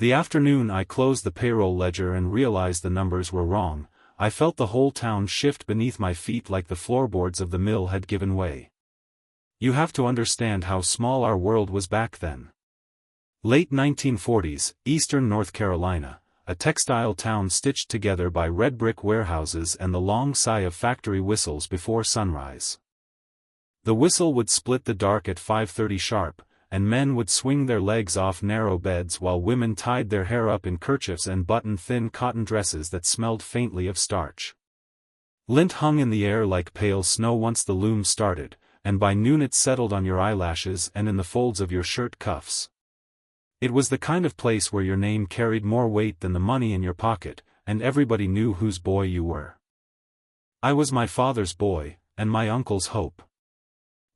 The afternoon I closed the payroll ledger and realized the numbers were wrong, I felt the whole town shift beneath my feet like the floorboards of the mill had given way. You have to understand how small our world was back then. Late 1940s, eastern North Carolina, a textile town stitched together by red brick warehouses and the long sigh of factory whistles before sunrise. The whistle would split the dark at 5:30 sharp, and men would swing their legs off narrow beds while women tied their hair up in kerchiefs and buttoned thin cotton dresses that smelled faintly of starch. Lint hung in the air like pale snow once the loom started, and by noon it settled on your eyelashes and in the folds of your shirt cuffs. It was the kind of place where your name carried more weight than the money in your pocket, and everybody knew whose boy you were. I was my father's boy, and my uncle's hope.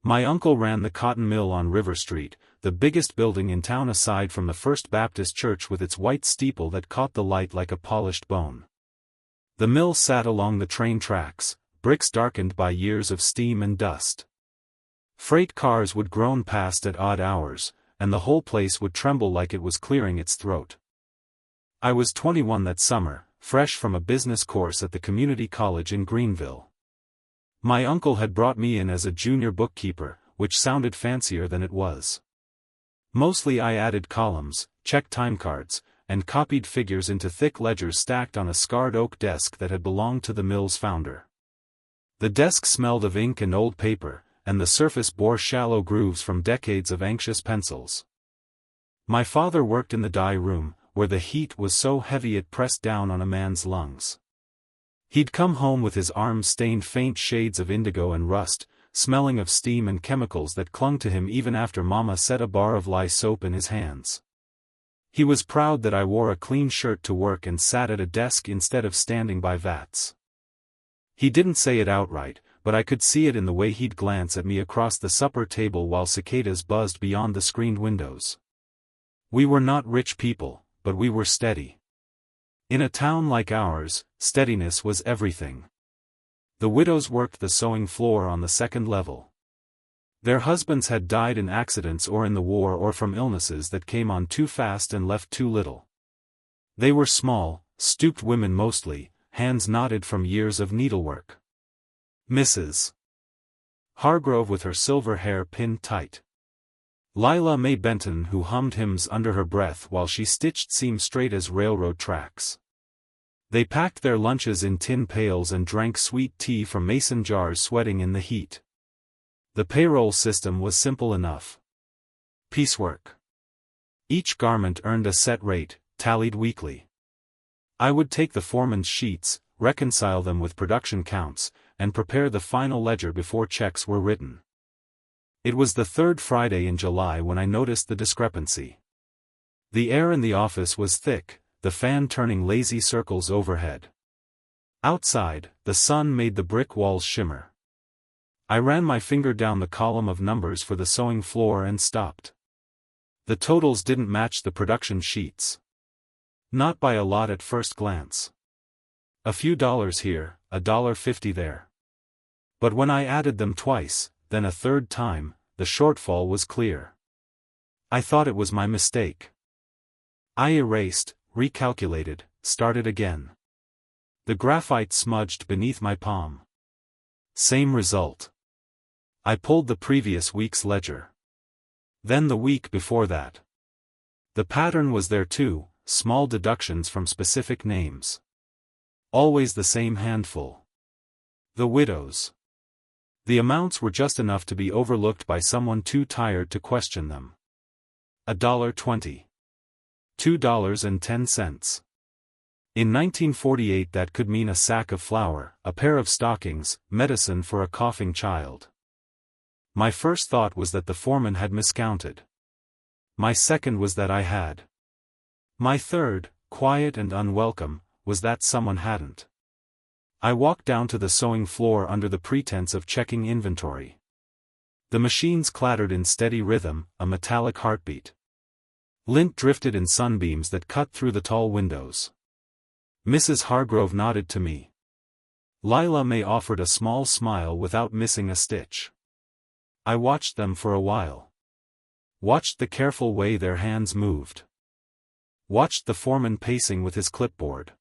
My uncle ran the cotton mill on River Street, the biggest building in town aside from the First Baptist Church with its white steeple that caught the light like a polished bone. The mill sat along the train tracks, bricks darkened by years of steam and dust. Freight cars would groan past at odd hours, and the whole place would tremble like it was clearing its throat. I was 21 that summer, fresh from a business course at the community college in Greenville. My uncle had brought me in as a junior bookkeeper, which sounded fancier than it was. Mostly I added columns, checked timecards, and copied figures into thick ledgers stacked on a scarred oak desk that had belonged to the mill's founder. The desk smelled of ink and old paper, and the surface bore shallow grooves from decades of anxious pencils. My father worked in the dye room, where the heat was so heavy it pressed down on a man's lungs. He'd come home with his arms stained faint shades of indigo and rust, smelling of steam and chemicals that clung to him even after Mama set a bar of lye soap in his hands. He was proud that I wore a clean shirt to work and sat at a desk instead of standing by vats. He didn't say it outright, but I could see it in the way he'd glance at me across the supper table while cicadas buzzed beyond the screened windows. We were not rich people, but we were steady. In a town like ours, steadiness was everything. The widows worked the sewing floor on the second level. Their husbands had died in accidents or in the war or from illnesses that came on too fast and left too little. They were small, stooped women mostly, hands knotted from years of needlework. Mrs. Hargrove with her silver hair pinned tight. Lila Mae Benton who hummed hymns under her breath while she stitched seam straight as railroad tracks. They packed their lunches in tin pails and drank sweet tea from mason jars sweating in the heat. The payroll system was simple enough. Piecework. Each garment earned a set rate, tallied weekly. I would take the foreman's sheets, reconcile them with production counts, and prepare the final ledger before checks were written. It was the third Friday in July when I noticed the discrepancy. The air in the office was thick, the fan turning lazy circles overhead. Outside, the sun made the brick walls shimmer. I ran my finger down the column of numbers for the sewing floor and stopped. The totals didn't match the production sheets. Not by a lot at first glance. A few dollars here, $1.50 there. But when I added them twice, then a third time, the shortfall was clear. I thought it was my mistake. I erased, recalculated, started again. The graphite smudged beneath my palm. Same result. I pulled the previous week's ledger. Then the week before that. The pattern was there too, small deductions from specific names. Always the same handful. The widows. The amounts were just enough to be overlooked by someone too tired to question them. $1.20. $2.10. In 1948 that could mean a sack of flour, a pair of stockings, medicine for a coughing child. My first thought was that the foreman had miscounted. My second was that I had. My third, quiet and unwelcome, was that someone hadn't. I walked down to the sewing floor under the pretense of checking inventory. The machines clattered in steady rhythm, a metallic heartbeat. Lint drifted in sunbeams that cut through the tall windows. Mrs. Hargrove nodded to me. Lila Mae offered a small smile without missing a stitch. I watched them for a while. Watched the careful way their hands moved. watched the foreman pacing with his clipboard.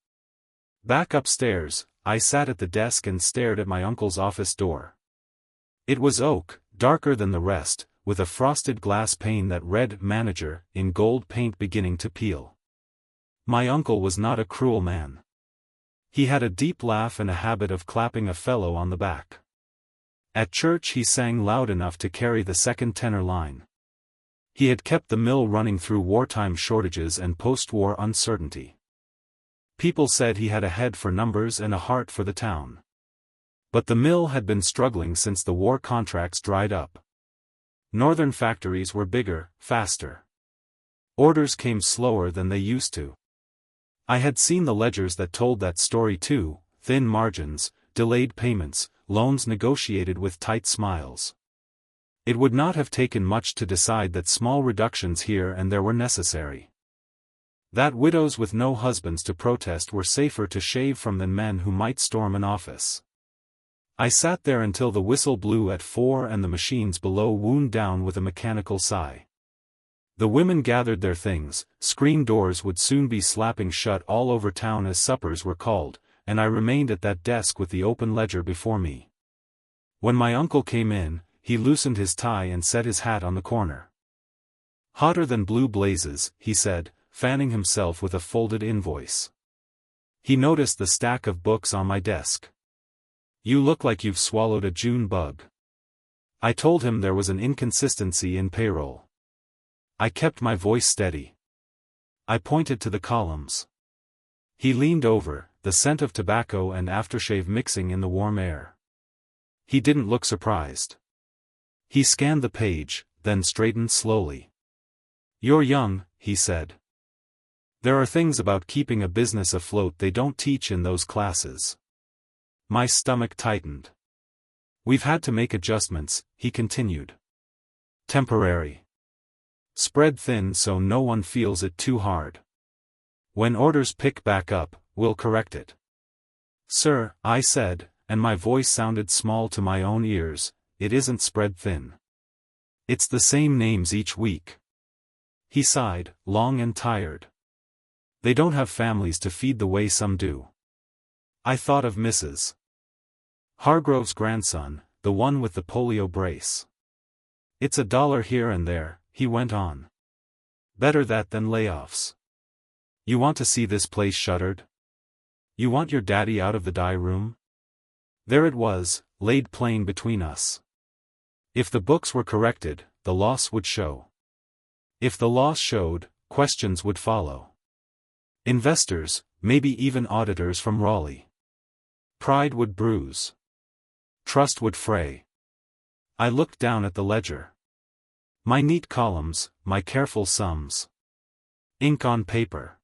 Back upstairs, I sat at the desk and stared at my uncle's office door. It was oak, darker than the rest, with a frosted glass pane that read "Manager" in gold paint beginning to peel. My uncle was not a cruel man. He had a deep laugh and a habit of clapping a fellow on the back. At church he sang loud enough to carry the second tenor line. He had kept the mill running through wartime shortages and post-war uncertainty. People said he had a head for numbers and a heart for the town. But the mill had been struggling since the war contracts dried up. Northern factories were bigger, faster. Orders came slower than they used to. I had seen the ledgers that told that story too: thin margins, delayed payments, loans negotiated with tight smiles. It would not have taken much to decide that small reductions here and there were necessary. That widows with no husbands to protest were safer to shave from than men who might storm an office. I sat there until the whistle blew at 4 and the machines below wound down with a mechanical sigh. The women gathered their things, screen doors would soon be slapping shut all over town as suppers were called, and I remained at that desk with the open ledger before me. When my uncle came in, he loosened his tie and set his hat on the corner. "Hotter than blue blazes," he said, fanning himself with a folded invoice. He noticed the stack of books on my desk. "You look like you've swallowed a June bug." I told him there was an inconsistency in payroll. I kept my voice steady. I pointed to the columns. He leaned over, the scent of tobacco and aftershave mixing in the warm air. He didn't look surprised. He scanned the page, then straightened slowly. "You're young," he said. "There are things about keeping a business afloat they don't teach in those classes." My stomach tightened. "We've had to make adjustments," he continued. "Temporary. Spread thin so no one feels it too hard. When orders pick back up, we'll correct it." "Sir," I said, and my voice sounded small to my own ears, "it isn't spread thin. It's the same names each week." He sighed, long and tired. "They don't have families to feed the way some do." I thought of Mrs. Hargrove's grandson, the one with the polio brace. "It's $1 here and there," he went on. "Better that than layoffs. You want to see this place shuttered? You want your daddy out of the dye room?" There it was, laid plain between us. If the books were corrected, the loss would show. If the loss showed, questions would follow. Investors, maybe even auditors from Raleigh. Pride would bruise. Trust would fray. I looked down at the ledger. My neat columns, my careful sums. Ink on paper.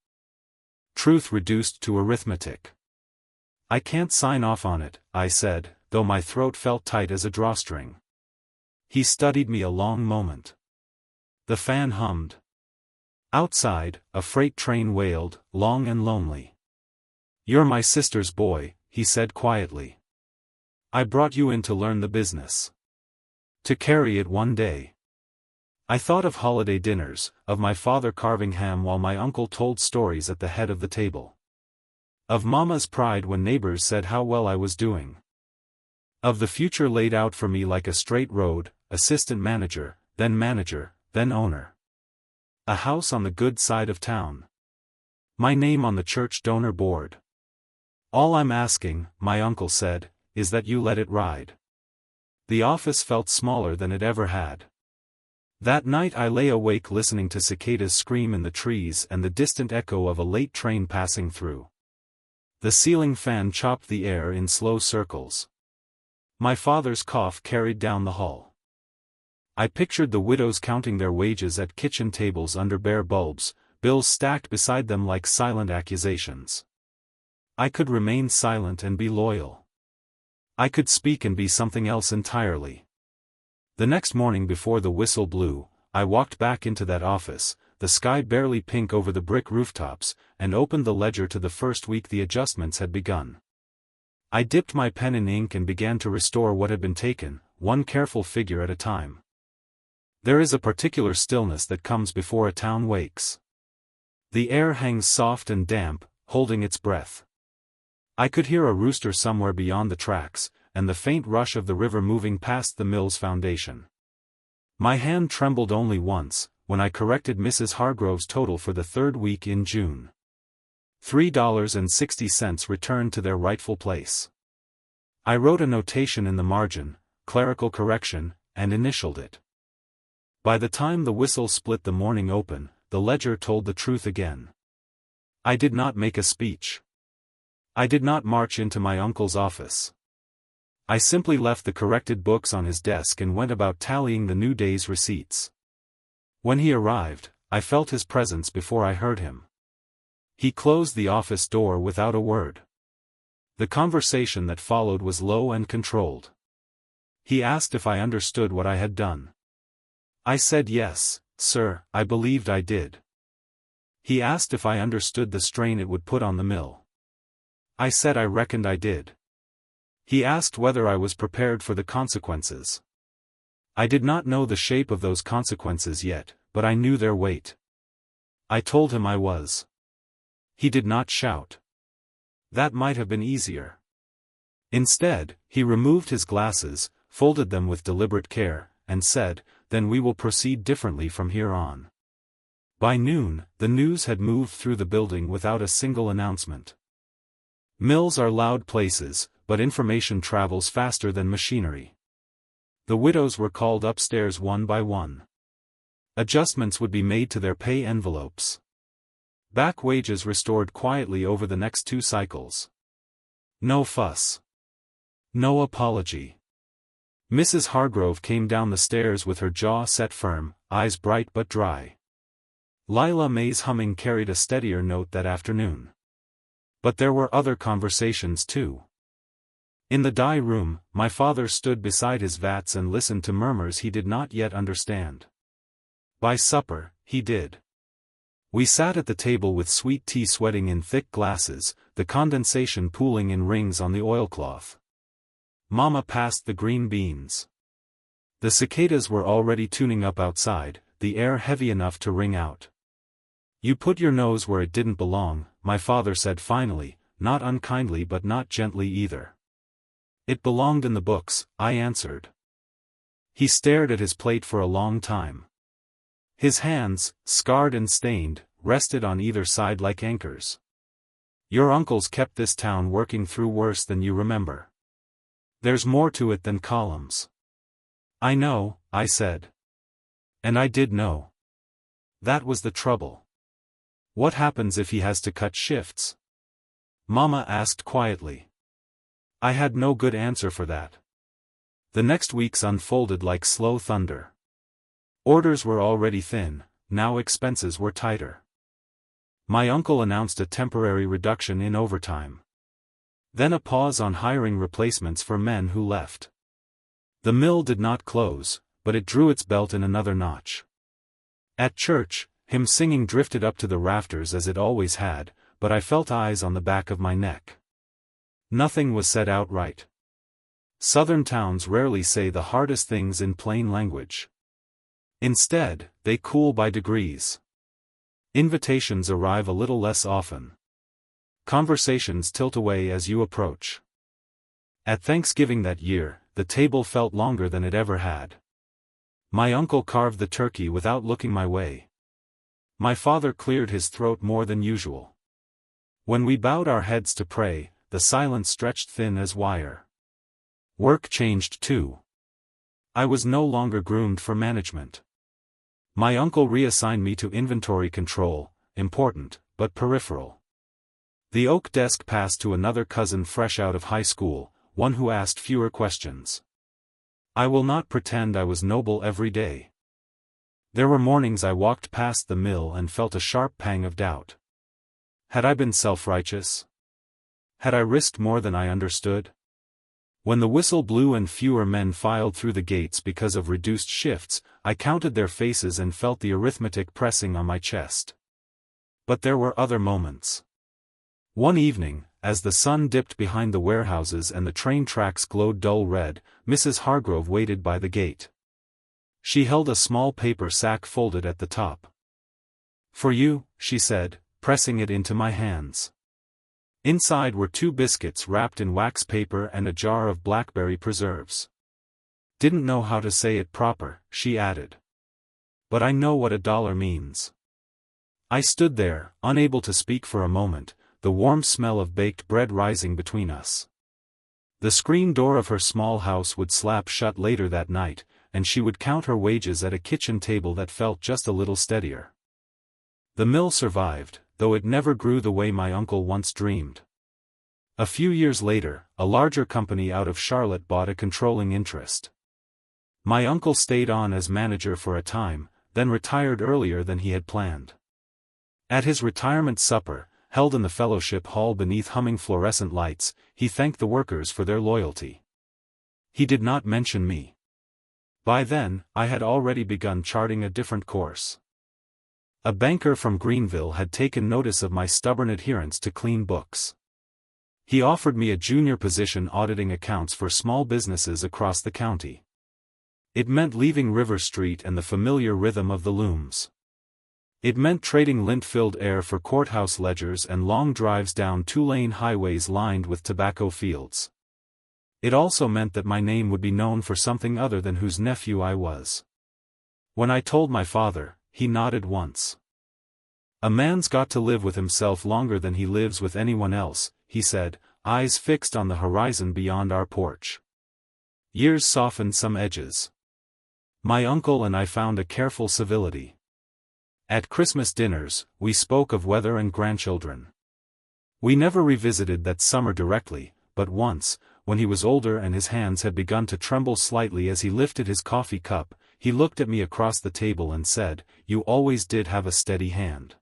Truth reduced to arithmetic. "I can't sign off on it," I said, though my throat felt tight as a drawstring. He studied me a long moment. The fan hummed. Outside, a freight train wailed, long and lonely. "You're my sister's boy," he said quietly. "I brought you in to learn the business. To carry it one day." I thought of holiday dinners, of my father carving ham while my uncle told stories at the head of the table. Of Mama's pride when neighbors said how well I was doing. Of the future laid out for me like a straight road: assistant manager, then owner. A house on the good side of town. My name on the church donor board. "All I'm asking," my uncle said, "is that you let it ride." The office felt smaller than it ever had. That night I lay awake listening to cicadas scream in the trees and the distant echo of a late train passing through. The ceiling fan chopped the air in slow circles. My father's cough carried down the hall. I pictured the widows counting their wages at kitchen tables under bare bulbs, bills stacked beside them like silent accusations. I could remain silent and be loyal. I could speak and be something else entirely. The next morning before the whistle blew, I walked back into that office, the sky barely pink over the brick rooftops, and opened the ledger to the first week the adjustments had begun. I dipped my pen in ink and began to restore what had been taken, one careful figure at a time. There is a particular stillness that comes before a town wakes. The air hangs soft and damp, holding its breath. I could hear a rooster somewhere beyond the tracks, and the faint rush of the river moving past the mill's foundation. My hand trembled only once, when I corrected Mrs. Hargrove's total for the third week in June. $3.60 returned to their rightful place. I wrote a notation in the margin, clerical correction, and initialed it. By the time the whistle split the morning open, the ledger told the truth again. I did not make a speech. I did not march into my uncle's office. I simply left the corrected books on his desk and went about tallying the new day's receipts. When he arrived, I felt his presence before I heard him. He closed the office door without a word. The conversation that followed was low and controlled. He asked if I understood what I had done. I said yes, sir, I believed I did. He asked if I understood the strain it would put on the mill. I said I reckoned I did. He asked whether I was prepared for the consequences. I did not know the shape of those consequences yet, but I knew their weight. I told him I was. He did not shout. That might have been easier. Instead, he removed his glasses, folded them with deliberate care, and said, "Then we will proceed differently from here on." By noon, the news had moved through the building without a single announcement. Mills are loud places, but information travels faster than machinery. The widows were called upstairs one by one. Adjustments would be made to their pay envelopes. Back wages restored quietly over the next 2 cycles. No fuss. No apology. Mrs. Hargrove came down the stairs with her jaw set firm, eyes bright but dry. Lila May's humming carried a steadier note that afternoon. But there were other conversations too. In the dye room, my father stood beside his vats and listened to murmurs he did not yet understand. By supper, he did. We sat at the table with sweet tea sweating in thick glasses, the condensation pooling in rings on the oilcloth. Mama passed the green beans. The cicadas were already tuning up outside, the air heavy enough to ring out. "You put your nose where it didn't belong," my father said finally, not unkindly but not gently either. "It belonged in the books," I answered. He stared at his plate for a long time. His hands, scarred and stained, rested on either side like anchors. "Your uncles kept this town working through worse than you remember. There's more to it than columns." "I know," I said. And I did know. That was the trouble. "What happens if he has to cut shifts?" Mama asked quietly. I had no good answer for that. The next weeks unfolded like slow thunder. Orders were already thin, now expenses were tighter. My uncle announced a temporary reduction in overtime. Then a pause on hiring replacements for men who left. The mill did not close, but it drew its belt in another notch. At church, hymn singing drifted up to the rafters as it always had, but I felt eyes on the back of my neck. Nothing was said outright. Southern towns rarely say the hardest things in plain language. Instead, they cool by degrees. Invitations arrive a little less often. Conversations tilt away as you approach. At Thanksgiving that year, the table felt longer than it ever had. My uncle carved the turkey without looking my way. My father cleared his throat more than usual. When we bowed our heads to pray, the silence stretched thin as wire. Work changed too. I was no longer groomed for management. My uncle reassigned me to inventory control, important, but peripheral. The oak desk passed to another cousin fresh out of high school, one who asked fewer questions. I will not pretend I was noble every day. There were mornings I walked past the mill and felt a sharp pang of doubt. Had I been self-righteous? Had I risked more than I understood? When the whistle blew and fewer men filed through the gates because of reduced shifts, I counted their faces and felt the arithmetic pressing on my chest. But there were other moments. One evening, as the sun dipped behind the warehouses and the train tracks glowed dull red, Mrs. Hargrove waited by the gate. She held a small paper sack folded at the top. For you, she said, pressing it into my hands. Inside were 2 biscuits wrapped in wax paper and a jar of blackberry preserves. Didn't know how to say it proper, she added. But I know what $1 means. I stood there, unable to speak for a moment, the warm smell of baked bread rising between us. The screen door of her small house would slap shut later that night, and she would count her wages at a kitchen table that felt just a little steadier. The mill survived, though it never grew the way my uncle once dreamed. A few years later, a larger company out of Charlotte bought a controlling interest. My uncle stayed on as manager for a time, then retired earlier than he had planned. At his retirement supper, held in the fellowship hall beneath humming fluorescent lights, he thanked the workers for their loyalty. He did not mention me. By then, I had already begun charting a different course. A banker from Greenville had taken notice of my stubborn adherence to clean books. He offered me a junior position auditing accounts for small businesses across the county. It meant leaving River Street and the familiar rhythm of the looms. It meant trading lint-filled air for courthouse ledgers and long drives down 2-lane highways lined with tobacco fields. It also meant that my name would be known for something other than whose nephew I was. When I told my father, he nodded once. A man's got to live with himself longer than he lives with anyone else, he said, eyes fixed on the horizon beyond our porch. Years softened some edges. My uncle and I found a careful civility. At Christmas dinners, we spoke of weather and grandchildren. We never revisited that summer directly, but once, when he was older and his hands had begun to tremble slightly as he lifted his coffee cup, he looked at me across the table and said, "You always did have a steady hand."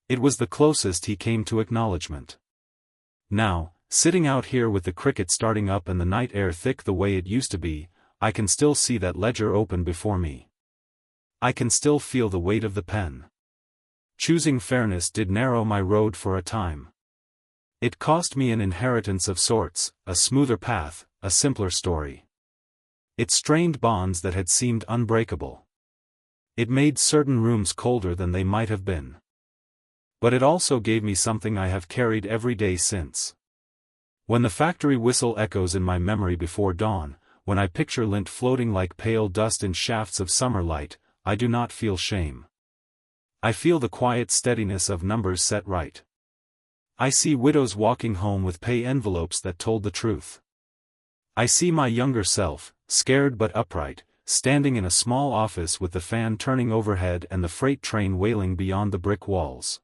It was the closest he came to acknowledgement. Now, sitting out here with the cricket starting up and the night air thick the way it used to be, I can still see that ledger open before me. I can still feel the weight of the pen. Choosing fairness did narrow my road for a time. It cost me an inheritance of sorts, a smoother path, a simpler story. It strained bonds that had seemed unbreakable. It made certain rooms colder than they might have been. But it also gave me something I have carried every day since. When the factory whistle echoes in my memory before dawn, when I picture lint floating like pale dust in shafts of summer light, I do not feel shame. I feel the quiet steadiness of numbers set right. I see widows walking home with pay envelopes that told the truth. I see my younger self, scared but upright, standing in a small office with the fan turning overhead and the freight train wailing beyond the brick walls.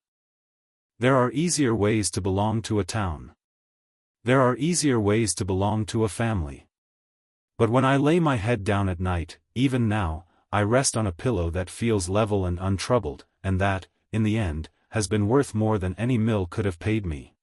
There are easier ways to belong to a town. There are easier ways to belong to a family. But when I lay my head down at night, even now, I rest on a pillow that feels level and untroubled, and that, in the end, has been worth more than any mill could have paid me.